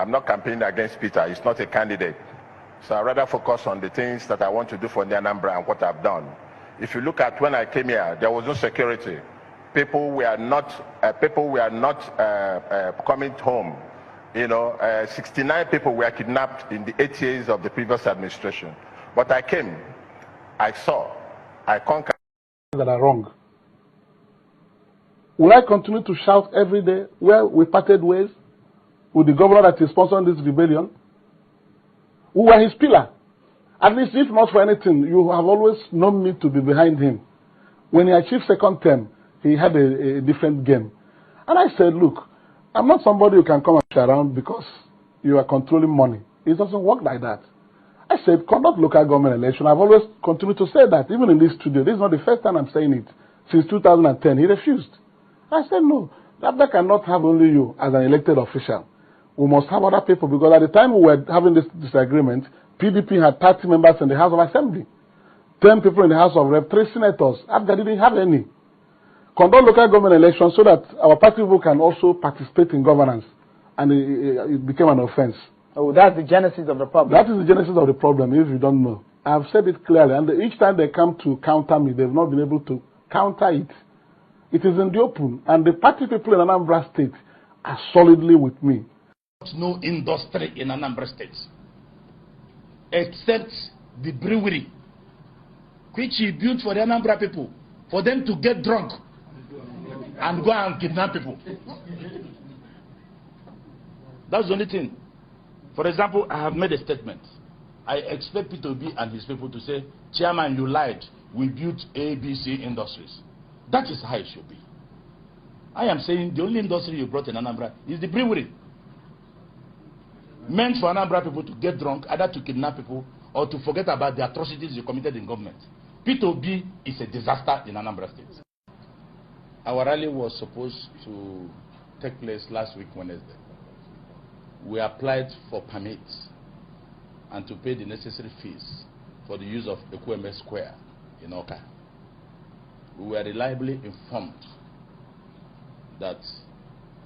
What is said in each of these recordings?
I'm not campaigning against Peter. He's not a candidate. So I'd rather focus on the things that I want to do for the Anambra and what I've done. If you look at when I came here, there was no security. People were not coming home. 69 people were kidnapped in the 8 years of the previous administration. But I came, I saw, I conquered. That are wrong. Will I continue to shout every day where we parted ways with the governor that is sponsoring this rebellion? We were his pillar. At least, if not for anything, you have always known me to be behind him. When he achieved second term, he had a different game. And I said, look, I'm not somebody who can come and share around because you are controlling money. It doesn't work like that. I said, conduct local government election. I've always continued to say that, even in this studio. This is not the first time I'm saying it. Since 2010, he refused. I said, no, that cannot have only you as an elected official. We must have other people, because at the time we were having this disagreement, PDP had 30 members in the House of Assembly, 10 people in the House of Rep, 3 senators. After didn't have any. Conduct local government elections so that our party people can also participate in governance. And it became an offense. Oh, that's the genesis of the problem. That is the genesis of the problem, if you don't know. I've said it clearly, and each time they come to counter me, they've not been able to counter it. It is in the open, and the party people in Anambra State are solidly with me. No industry in Anambra State, except the brewery, which he built for the Anambra people, for them to get drunk and go and kidnap people. That's the only thing. For example, I have made a statement. I expect Peter OBI and his people to say, Chairman, you lied. We built ABC Industries. That is how it should be. I am saying the only industry you brought in Anambra is the brewery. Meant for Anambra people to get drunk, either to kidnap people or to forget about the atrocities you committed in government. Peter OBI is a disaster in Anambra State. Our rally was supposed to take place last week, Wednesday. We applied for permits and to pay the necessary fees for the use of Ekweme Square in Oka. We were reliably informed that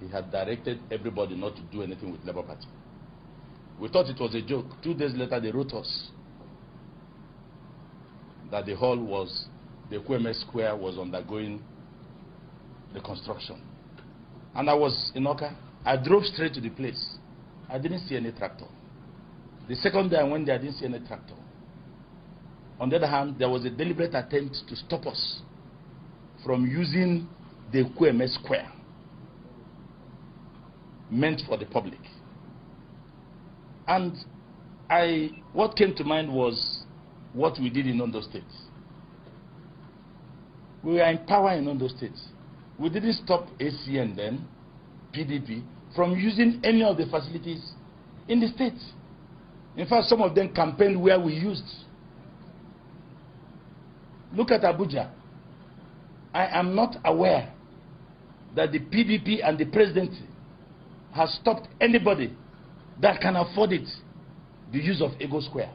he had directed everybody not to do anything with Labour Party. We thought it was a joke. 2 days later, they wrote us that the hall was, the Ekweme Square was undergoing the construction. And I was in Oka. I drove straight to the place. I didn't see any tractor. The second day I went there, I didn't see any tractor. On the other hand, there was a deliberate attempt to stop us from using the Ekweme Square meant for the public. And what came to mind was what we did in Ondo State. We were in power in Ondo State. We didn't stop ACN then, PDP, from using any of the facilities in the state. In fact, some of them campaigned where we used. Look at Abuja. I am not aware that the PDP and the presidency has stopped anybody that can afford it, the use of Ego Square.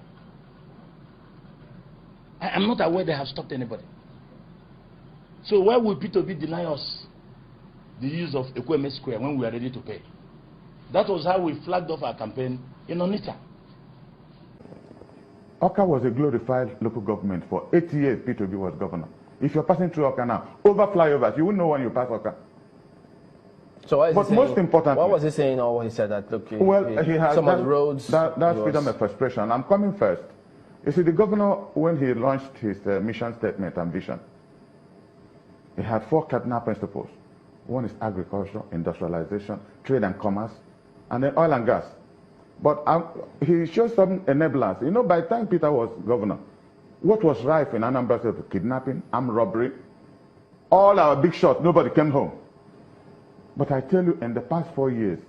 I am not aware they have stopped anybody. So why would Peter OBI deny us the use of Ekweme Square when we are ready to pay? That was how we flagged off our campaign in Onitsha. Oka was a glorified local government for 8 years. Peter OBI was governor. If you're passing through Oka now, over flyovers, you wouldn't know when you pass Oka. So what is but most importantly, what was he saying, or he said that, look, he has some of the roads... That's freedom of expression. I'm coming first. You see, the governor, when he launched his mission statement and vision, he had 4 cardinal principles. One is agriculture, industrialization, trade and commerce, and then oil and gas. But he showed some enablers. You know, by the time Peter was governor, what was rife in Anambra State? Kidnapping, armed robbery, all our big shots, nobody came home. But I tell you, in the past 4 years,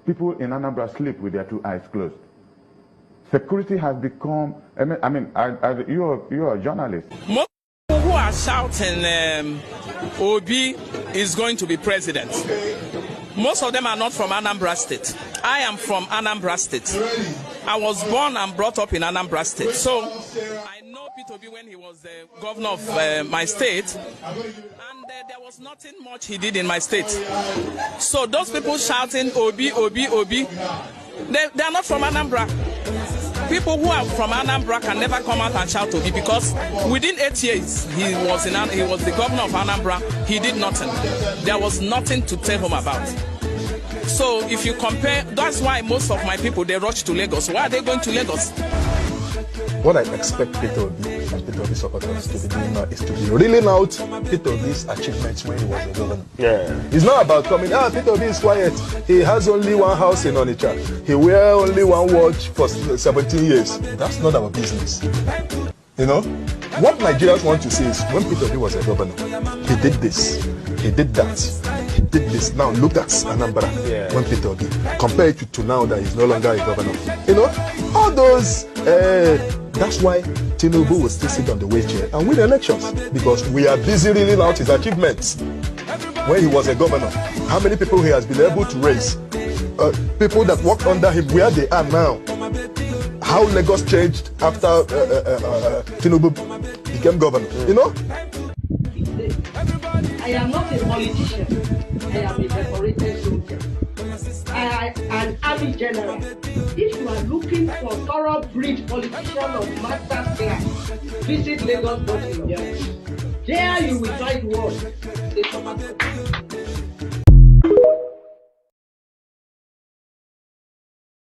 people in Anambra sleep with their 2 eyes closed. Security has become, you're a journalist. Most people who are shouting Obi is going to be president, most of them are not from Anambra State. I am from Anambra State. I was born and brought up in Anambra State. So I know Peter OBI when he was the governor of my state, and there was nothing much he did in my state. So those people shouting Obi, Obi, Obi, They are not from Anambra. People who are from Anambra can never come out and shout Obi because within 8 years he was the governor of Anambra. He did nothing. There was nothing to tell him about. So if you compare, that's why most of my people, they rush to Lagos. Why are they going to Lagos? What I expect Peter Obi and Peter Obi supporters to be doing now is to be reeling out Peter Obi's achievements when he was a governor. Yeah. It's not about coming, Peter Obi is quiet. He has only one house in Onitsha. He wear only one watch for 17 years. That's not our business. You know? What Nigerians want to see is when Peter Obi was a governor, he did this, he did that, he did this. Now look at Anambra when Peter Obi. Compare it to now that he's no longer a governor. You know? All those... that's why Tinubu will still sit on the wheelchair and win elections, because we are busy reeling out his achievements. When he was a governor, how many people he has been able to raise? People that worked under him, where they are now. How Lagos changed after Tinubu became governor, you know? I am not a politician. I am a decorated soldier. An army general. If you are looking for thoroughbred politician of master class, visit Lagos Body. There you will find one.